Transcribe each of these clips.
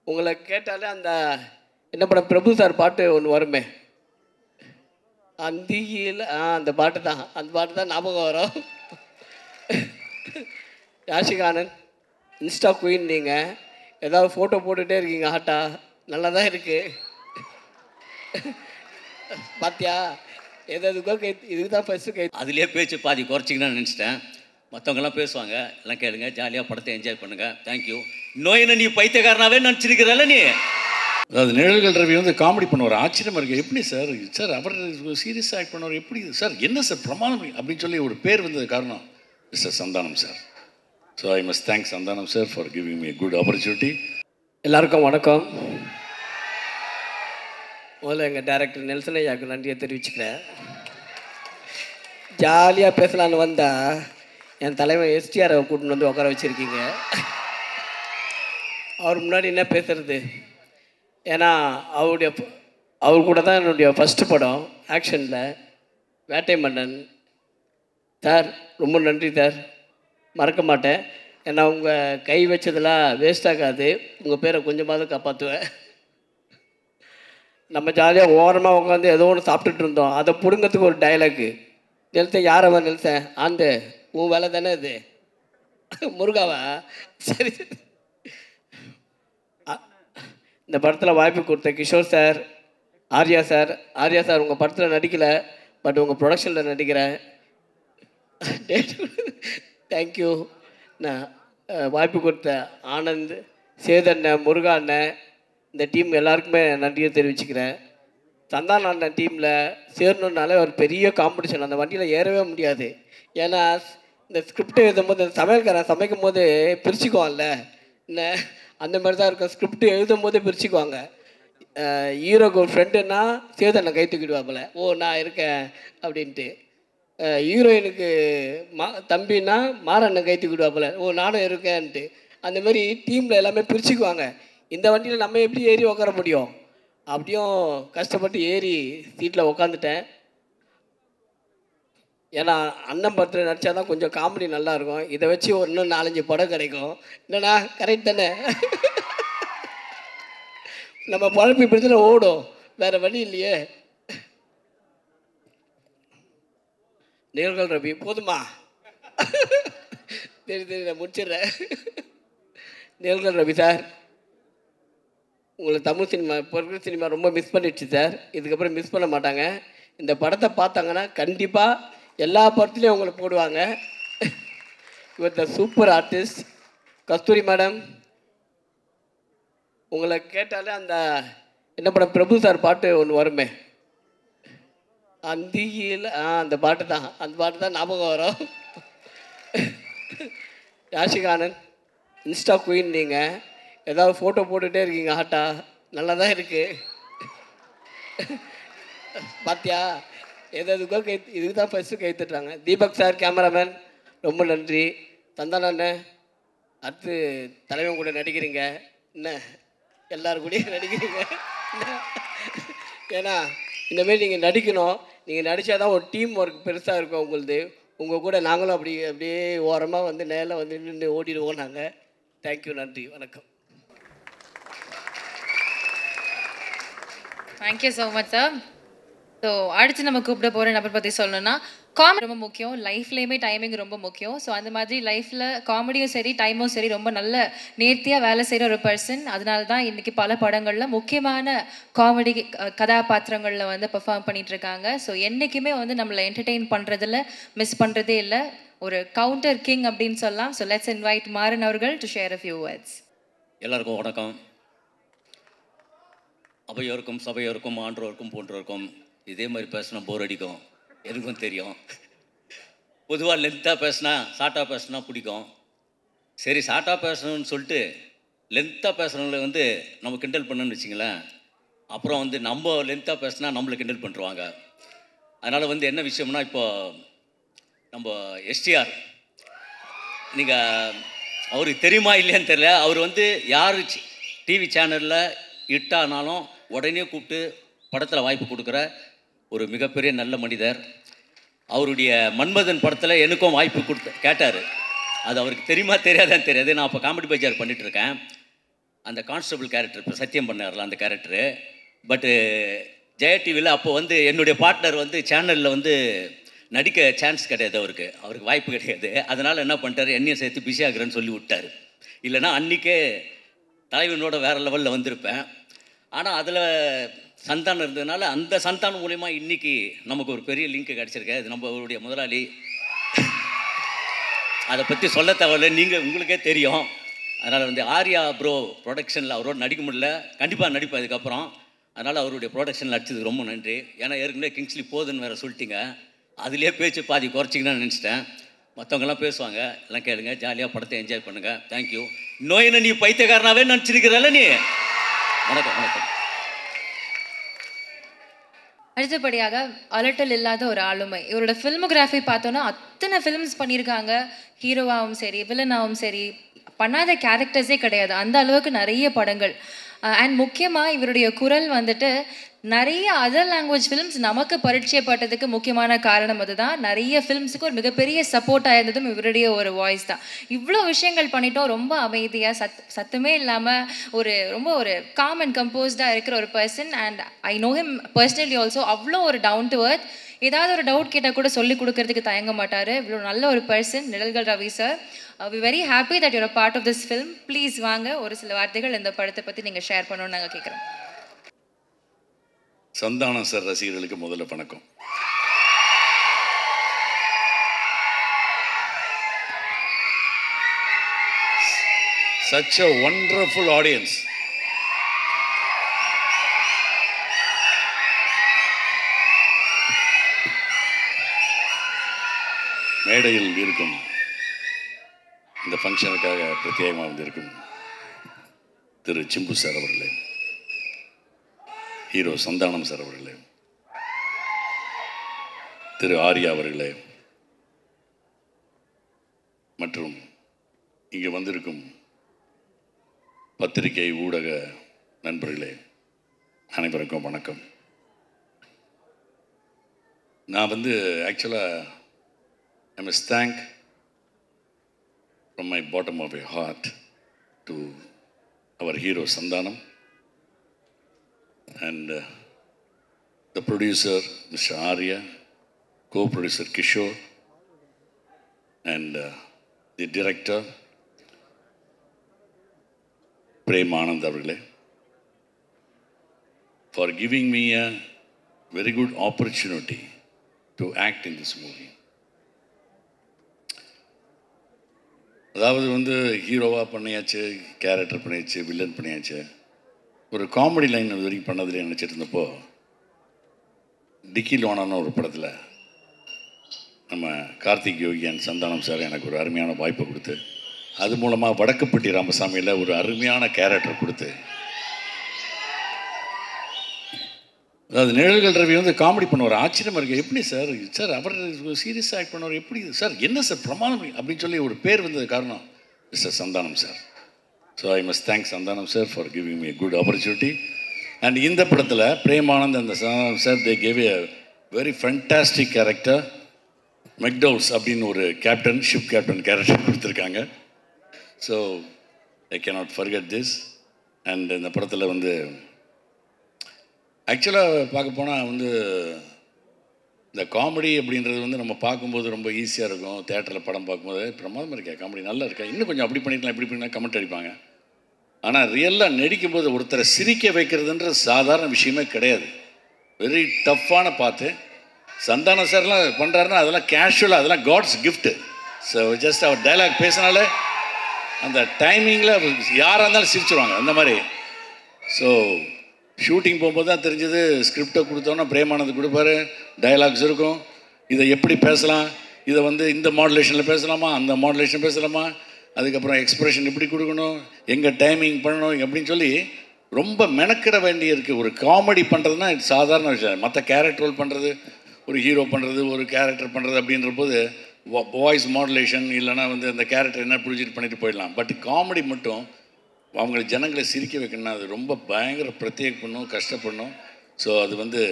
உங்களை கேட்டாலே அந்த என்ன படம் பிரபு சார் பாட்டு ஒன்று வருமே, அந்தியில் அந்த பாட்டு தான், அந்த பாட்டு தான் ஞாபகம் வரும். யாஷிகானன் இன்ஸ்டா குயின், நீங்கள் ஏதாவது ஃபோட்டோ போட்டுகிட்டே இருக்கீங்க ஹாட்டா, நல்லா தான் இருக்குது. பாத்தியா எதுக்கோ இதுக்கு தான் ஃபஸ்ட்டு கை. அதுலேயே பேச்சு பாதி குறைச்சிங்கன்னு நினச்சிட்டேன். மற்றவங்கெல்லாம் பேசுவாங்க, எல்லாம் கேளுங்க, ஜாலியாக படத்தை என்ஜாய் பண்ணுங்கள். தேங்க்யூ. இன்னும் என்ன நீ பைத்தியக்காரனாவே நினச்சிருக்கிறல்ல நீ. அதாவது நிழல்கள் ரவி வந்து காமெடி பண்ணுவார், ஆச்சரியமாக இருக்குது. எப்படி சார் சார் அவர் சீரியஸாக ஆக்ட் பண்ணுவார், எப்படி சார் என்ன சார் பிரமாதம் அப்படின்னு சொல்லி ஒரு பேர் வந்தது காரணம் mister Santhanam sir. So I must thank Santhanam sir for giving me good opportunity. எல்லாருக்கும் வணக்கம். முதல்ல எங்கள் டைரக்டர் நெல்சன் ஐயாவுக்கு நன்றியை தெரிவிச்சுக்கிறேன். ஜாலியாக பேசலான்னு வந்தால் என் தலைவன் எஸ்டிஆரை கூட்டின்னு வந்து உட்கார வச்சுருக்கீங்க. அவர் முன்னாடி என்ன பேசுறது, ஏன்னா அவர் கூட தான் என்னுடைய ஃபஸ்ட்டு படம் ஆக்ஷனில், வேட்டை மன்னன். சார் ரொம்ப நன்றி சார், மறக்க மாட்டேன். ஏன்னா உங்கள் கை வச்சதெல்லாம் வேஸ்ட் ஆகாது, உங்கள் பேரை கொஞ்சமாவது காப்பாற்றுவேன். நம்ம ஜாலியாக ஓரமாக உட்காந்து ஏதோ ஒன்று சாப்பிட்டுட்டு இருந்தோம், அதை பிடுங்கிறதுக்கு ஒரு டைலாக்கு. நெல்சன் யார் அவன் நெல்சன், ஆண்டு உன் வேலை தானே இது, முருகாவா, சரி. இந்த படத்தில் வாய்ப்பு கொடுத்த கிஷோர் சார், ஆர்யா சார் உங்கள் படத்தில் நடிக்கலை, பட் உங்கள் ப்ரொடக்ஷனில் நடிக்கிறேன். தேங்க்யூ. நான் வாய்ப்பு கொடுத்த ஆனந்த், சேதண்ணன், முருகா அண்ணன், இந்த டீம் எல்லாருக்குமே நன்றியை தெரிவிச்சுக்கிறேன். சந்தான அண்ணன் டீமில் சேரணுன்னாலே ஒரு பெரிய காம்படிஷன், அந்த வண்டியில் ஏறவே முடியாது. ஏன்னா இந்த ஸ்கிரிப்ட் எழுதும் போது சமையல்காரன் சமைக்கும் போது பிரிச்சுக்குவான்ல, என்ன அந்த மாதிரி தான் இருக்கும். ஸ்கிரிப்ட் எழுதும் போதே பிரிச்சுக்குவாங்க. ஹீரோக்கு ஒரு ஃப்ரெண்டுன்னா சேதனை கை தூக்கிடுவாப்பில், ஓ நான் இருக்கேன் அப்படின்ட்டு. ஹீரோயினுக்கு தம்பின்னா மாறண்ணன் கை தூக்கிடுவாப்பில், ஓ நானும் இருக்கேன்ட்டு. அந்தமாரி டீமில் எல்லாமே பிரிச்சுக்குவாங்க. இந்த வண்டியில் நம்ம எப்படி ஏறி உட்கார முடியும்? அப்படியும் கஷ்டப்பட்டு ஏறி சீட்டில் உக்காந்துட்டேன். ஏன்னா அண்ணன் படத்தில் நடித்தா தான் கொஞ்சம் காமெடி நல்லாயிருக்கும். இதை வச்சு இன்னும் 4-5 படம் கிடைக்கும். என்னண்ணா கரெக்ட் தானே? நம்ம பழப்பு இப்படி தானே ஓடும், வேறு வழி இல்லையே. நிழல்கள் ரவி போதுமா? சரி நான் முடிச்சிடுறேன். நிழல்கள் ரவி சார், உங்களை தமிழ் சினிமா, இப்போ இருக்கிற சினிமா ரொம்ப மிஸ் பண்ணிடுச்சு சார். இதுக்கப்புறம் மிஸ் பண்ண மாட்டாங்க. இந்த படத்தை பார்த்தாங்கன்னா கண்டிப்பாக எல்லா படத்துலேயும் உங்களை போடுவாங்க. Your the super artist. Kasthuri madam, உங்களை கேட்டாலே அந்த என்ன படம் பிரபு சார் பாட்டு ஒன்று வருமே, அந்தியில் அந்த பாட்டு தான், அந்த பாட்டு தான் ஞாபகம் வரும். யாஷிகானன் இன்ஸ்டா குயின், நீங்கள் ஏதாவது ஃபோட்டோ போட்டுகிட்டே இருக்கீங்க ஹாட்டா, நல்லா தான் இருக்குது. பாத்தியா எதுக்கோ இதுக்கு தான் ஃபஸ்ட்டு கை தட்டுறாங்க. தீபக் சார் கேமராமேன் ரொம்ப நன்றி. சந்தான அண்ணன், அடுத்து தலைவன் கூட நடிக்கிறீங்க, என்ன எல்லோரும் கூட நடிக்கிறீங்க. ஏன்னா இந்தமாரி நீங்கள் நடிக்கணும். நீங்கள் நடித்தா தான் ஒரு டீம் ஒர்க் பெருசாக இருக்கும் உங்களுது. உங்கள் கூட நாங்களும் அப்படியே ஓரமாக வந்து நேரில் வந்து நின்று ஓடிடுவோம் நாங்கள். தேங்க்யூ, நன்றி, வணக்கம். Thank you so much sir. So அடுத்து நம்ம கூப்பிட போகிற நபர் பற்றி சொல்லணும்னா, காமெடி ரொம்ப முக்கியம், லைஃப்லேயுமே டைமிங் ரொம்ப முக்கியம். ஸோ அந்த மாதிரி லைஃப்பில் காமெடியும் சரி டைமும் சரி ரொம்ப நல்ல நேர்த்தியாக வேலை செய்கிற ஒரு பர்சன். அதனால தான் இன்றைக்கி பல படங்களில் முக்கியமான காமெடி கதாபாத்திரங்களில் வந்து பெர்ஃபார்ம் பண்ணிகிட்ருக்காங்க. ஸோ என்றைக்குமே வந்து நம்மளை என்டர்டெயின் பண்ணுறதில் மிஸ் பண்ணுறதே இல்லை. ஒரு கவுண்டர் கிங் அப்படின்னு சொல்லலாம். ஸோ லெட்ஸ் இன்வைட் மாறன் அவர்கள் to share a few words. எல்லாருக்கும் வணக்கம். அவையோருக்கும் சபையோருக்கும் ஆன்றோருக்கும் போன்றோருக்கும் இதே மாதிரி பேசினா போர் அடிக்கும், எனக்கும் தெரியும். பொதுவாக லென்த்தாக பேசினா ஷார்ட்டாக பேசினா பிடிக்கும். சரி ஷார்ட்டாக பேசணும்னு சொல்லிட்டு லென்த்தாக பேசுகிறவங்களை வந்து நம்ம கிண்டல் பண்ணணும்னு வச்சிங்களேன், அப்புறம் வந்து நம்ம லென்த்தாக பேசினா நம்மளை கிண்டல் பண்ணுறாங்க. அதனால் வந்து என்ன விஷயம்னா, இப்போ நம்ம எஸ்டிஆர், நீங்கள் அவருக்கு தெரியுமா இல்லையான்னு தெரியல, அவர் வந்து யார் டிவி சேனலில் இட்டானாலும் உடனே கூப்பிட்டு படத்தில் வாய்ப்பு கொடுக்குற ஒரு மிகப்பெரிய நல்ல மனிதர். அவருடைய மன்மதன் படத்தில் எனக்கும் வாய்ப்பு கேட்டார். அது அவருக்கு தெரியுமா தெரியாதான்னு தெரியாது. நான் அப்போ காமெடி பஜார் பண்ணிகிட்ருக்கேன். அந்த கான்ஸ்டபிள் கேரக்டர் இப்போ சத்தியம் பண்ணார்ல அந்த கேரக்டரு. பட்டு ஜெயா டிவியில் அப்போ வந்து என்னுடைய பார்ட்னர் வந்து சேனலில் வந்து நடிக்க சான்ஸ் கிடையாது, அவருக்கு வாய்ப்பு கிடையாது. அதனால் என்ன பண்ணிட்டார், என்னையும் சேர்த்து பிஸி ஆகுறேன்னு சொல்லி விட்டார். இல்லைன்னா அன்றைக்கே தலைவனோட வேறு லெவலில் வந்திருப்பேன். ஆனால் அதில் சந்தானம் இருந்ததுனால அந்த சந்தானம் மூலிமா இன்றைக்கி நமக்கு ஒரு பெரிய லிங்க் கிடச்சிருக்கு. அது நம்மளுடைய முதலாளி, அதை பற்றி சொல்ல தேவையில்லை, உங்களுக்கே தெரியும். அதனால் வந்து ஆர்யா ப்ரோ ப்ரொடக்ஷனில் அவரோட நடிக்க முடியல, கண்டிப்பாக நடிப்பேன் அதுக்கப்புறம். அதனால் அவருடைய ப்ரொடக்ஷனில் நடிச்சதுக்கு ரொம்ப நன்றி. ஏன்னா ஏற்கனவே கிங்ஸ்லி போதுன்னு வேறு சொல்லிட்டீங்க, அதுலேயே பேச்சு பாதி குறைச்சிங்கன்னு நினச்சிட்டேன். மற்றவங்கெல்லாம் பேசுவாங்க, எல்லாம் கேளுங்க, ஜாலியாக படத்தை என்ஜாய் பண்ணுங்கள். தேங்க்யூ. இன்னும் என்ன நீ பைத்தியக்காரனாவே நினச்சிருக்கிறல்ல நீ. வணக்கம் வணக்கம். அடுத்தபடியாக அலட்டல் இல்லாத ஒரு ஆளுமை. இவரோட ஃபில்மோகிராஃபி பார்த்தோன்னா அத்தனை ஃபிலிம்ஸ் பண்ணியிருக்காங்க. ஹீரோவாகவும் சரி வில்லனாகவும் சரி பண்ணாத கேரக்டர்ஸே கிடையாது, அந்த அளவுக்கு நிறைய படங்கள். அண்ட் முக்கியமாக இவருடைய குரல் வந்துட்டு நிறைய அதர் லாங்குவேஜ் ஃபிலிம்ஸ் நமக்கு பரிச்சயப்பட்டதுக்கு முக்கியமான காரணம் அதுதான். நிறைய ஃபிலிம்ஸுக்கு ஒரு மிகப்பெரிய சப்போர்ட்டாக இருந்ததும் இவருடைய ஒரு வாய்ஸ் தான். இவ்வளோ விஷயங்கள் பண்ணிட்டோம், ரொம்ப அமைதியாக சத்தமே இல்லாமல் ரொம்ப ஒரு காம் அண்ட் கம்போஸ்டாக இருக்கிற ஒரு person. And I know him personally also. அவ்வளோ ஒரு டவுன் டு எர்த், ஏதாவது ஒரு டவுட் கேட்டால் கூட சொல்லி கொடுக்கறதுக்கு தயங்க மாட்டார். இவ்வளோ நல்ல ஒரு person Nizhalgal Ravi sir. We very happy that you're a part of this film. Please வாங்க, ஒரு சில வார்த்தைகள் இந்த படத்தை பற்றி நீங்கள் ஷேர் பண்ணணும்னு நாங்கள் கேட்குறோம். சந்தானம் சார் ரசிகர்களுக்கு முதல்ல வணக்கம். Such a wonderful audience. மேடையில் இருக்கும் இந்த ஃபங்க்ஷனுக்காக பிரத்யேகமாக வந்திருக்கும் திரு சிம்பு சார் அவர்களே, ஹீரோ சந்தானம் சார் அவர்களே, திரு ஆர்யா அவர்களே, மற்றும் இங்கே வந்திருக்கும் பத்திரிகை ஊடக நண்பர்களே, அனைவருக்கும் வணக்கம். நான் ஆக்சுவலாக I must thank from my bottom of my heart to our hero Sandhanam and the producer Mr. Arya, co-producer Kishore, and the director Prem Anand avargale for giving me a very good opportunity to act in this movie. அதாவது ஹீரோவாக பண்ணியாச்சு, character பண்ணியாச்சு, villain பண்ணியாச்சு. ஒரு comedy line இது வரைக்கும் பண்ணதில் நினச்சிட்டு இருந்தப்போ டிக்கி லோனான ஒரு படத்தில் நம்ம கார்த்திக் யோகியன் சந்தானம் சார் எனக்கு ஒரு அருமையான வாய்ப்பை கொடுத்து, அது மூலமாக வடக்குப்பட்டி ராமசாமியில் ஒரு அருமையான கேரக்டர் கொடுத்து, அதாவது நிழல்கள் ரவி காமெடி பண்ணுவார். ஆச்சரியமாக இருக்குது, எப்படி சார் அவர் சீரியஸாக ஆக்ட் பண்ணுவார், எப்படி சார் என்ன சார் பிரமாதம் அப்படின்னு சொல்லி ஒரு பேர் வந்தது காரணம் mister Santhanam sir. So I must thank Santhanam sir for giving me good opportunity. And இந்த படத்தில் பிரேமானந்த் அந்த Santhanam sir they gave a very fantastic character. மெக்டவுஸ் அப்படின்னு ஒரு கேப்டன், ஷிப் கேப்டன் கேரக்டர் கொடுத்துருக்காங்க. So I cannot forget this. And இந்த படத்தில் ஆக்சுவலாக பார்க்க போனால் இந்த காமெடி அப்படின்றது நம்ம பார்க்கும்போது ரொம்ப ஈஸியாக இருக்கும். தேட்டரில் படம் பார்க்கும்போது பிரமாதமாக இருக்கா, காமெடி நல்லா இருக்கா, இன்னும் கொஞ்சம் அப்படி பண்ணிக்கலாம் இப்படி பண்ணிக்கலாம் கமெண்ட் அடிப்பாங்க. ஆனால் ரியலாக நடிக்கும்போது ஒருத்தரை சிரிக்க வைக்கிறதுன்றது சாதாரண விஷயமே கிடையாது. வெரி டஃப்பான பார்த்து சந்தானம் சார்லாம் பண்ணுறாருன்னா அதெல்லாம் கேஷுவலாக, அதெல்லாம் காட்ஸ் கிஃப்ட்டு. ஸோ ஜஸ்ட் அவர் டைலாக் பேசினாலே அந்த டைமிங்கில் யாராக இருந்தாலும் சிரிச்சிருவாங்க அந்த மாதிரி. ஸோ ஷூட்டிங் போகும்போது தான் தெரிஞ்சது, ஸ்கிரிப்டை கொடுத்தோன்னா பிரேமானந்த் கொடுப்பாரு, டைலாக்ஸ் இருக்கும், இதை எப்படி பேசலாம், இதை இந்த மாடுலேஷனில் பேசலாமா, அந்த மாடுலேஷன் பேசலாமா, அதுக்கப்புறம் எக்ஸ்ப்ரெஷன் எப்படி கொடுக்கணும், எங்கே டைமிங் பண்ணணும் அப்படின்னு சொல்லி ரொம்ப மெனக்கிட வேண்டிய இருக்குது. ஒரு காமெடி பண்ணுறதுனா இது சாதாரண விஷயம். மற்ற கேரக்டர் ரோல் பண்ணுறது, ஒரு ஹீரோ பண்ணுறது, ஒரு கேரக்டர் பண்ணுறது அப்படின்ற போது வாய்ஸ் மாடுலேஷன் இல்லைனா அந்த கேரக்டர் என்ன பிடிச்சிட்டு பண்ணிட்டு போயிடலாம். பட் காமெடி மட்டும் அவங்கள ஜனங்களை சிரிக்க வைக்கணும்னா அது ரொம்ப பயங்கர பிரத்யேக பண்ணும், கஷ்டப்படணும். ஸோ அது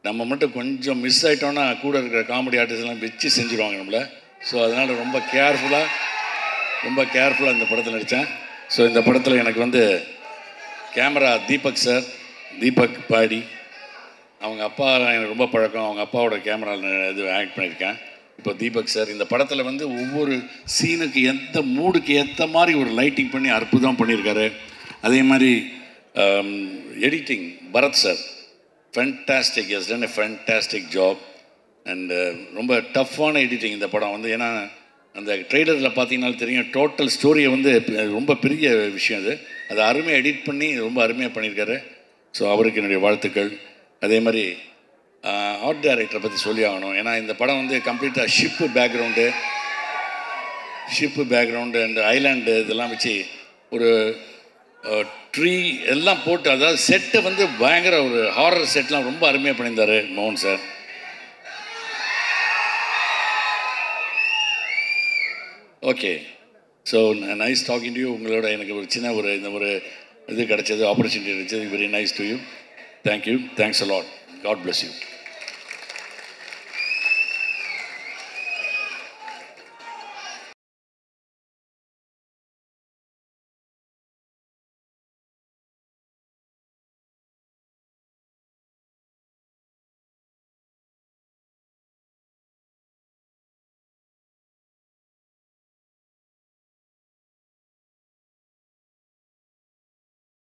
நம்ம மட்டும் கொஞ்சம் மிஸ் ஆகிட்டோன்னா கூட இருக்கிற காமெடி ஆர்டிஸ்ட்லாம் வச்சு செஞ்சுருவாங்க நம்மளை. ஸோ அதனால் ரொம்ப கேர்ஃபுல்லாக இந்த படத்தில் நடித்தேன். ஸோ இந்த படத்தில் எனக்கு வந்து கேமரா தீபக் சார், தீபக் பாடி, அவங்க அப்பா எனக்கு ரொம்ப பழக்கம். அவங்க அப்பாவோட கேமராவில் இது ஆக்ட் பண்ணியிருக்கேன். இப்போ தீபக் சார் இந்த படத்தில் வந்து ஒவ்வொரு சீனுக்கு எந்த மூடுக்கு ஏற்ற மாதிரி ஒரு லைட்டிங் பண்ணி அற்புதம் பண்ணியிருக்காரு. அதே மாதிரி editing Bharath sir fantastic, has done a fantastic job. And ரொம்ப டஃப்பான எடிட்டிங் இந்த படம் வந்து. ஏன்னா அந்த ட்ரெய்லரில் பார்த்தீங்கன்னாலும் தெரியும், டோட்டல் ஸ்டோரியை வந்து ரொம்ப பெரிய விஷயம் அது. அதை அருமையாக எடிட் பண்ணி ரொம்ப அருமையாக பண்ணியிருக்காரு. ஸோ அவருக்கு என்னுடைய வாழ்த்துக்கள். அதே மாதிரி ஆர்ட் டைரக்டரை பற்றி சொல்லி ஆகணும். ஏன்னா இந்த படம் வந்து கம்ப்ளீட்டாக ஷிப்பு பேக்ரவுண்டு அண்ட் ஐலாண்டு இதெல்லாம் வச்சு ஒரு ட்ரீ எல்லாம் போட்டு, அதாவது செட்டை வந்து பயங்கர ஒரு ஹாரர் செட்லாம் ரொம்ப அருமையாக பண்ணியிருந்தார் மோகன் sir. Okay, so nice talking to you. உங்களோட எனக்கு ஒரு சின்ன ஒரு இது கிடச்சது, ஆப்பர்ச்சுனிட்டி கிடைச்சது. Very nice to you. Thank you. Thanks a lot. God bless you.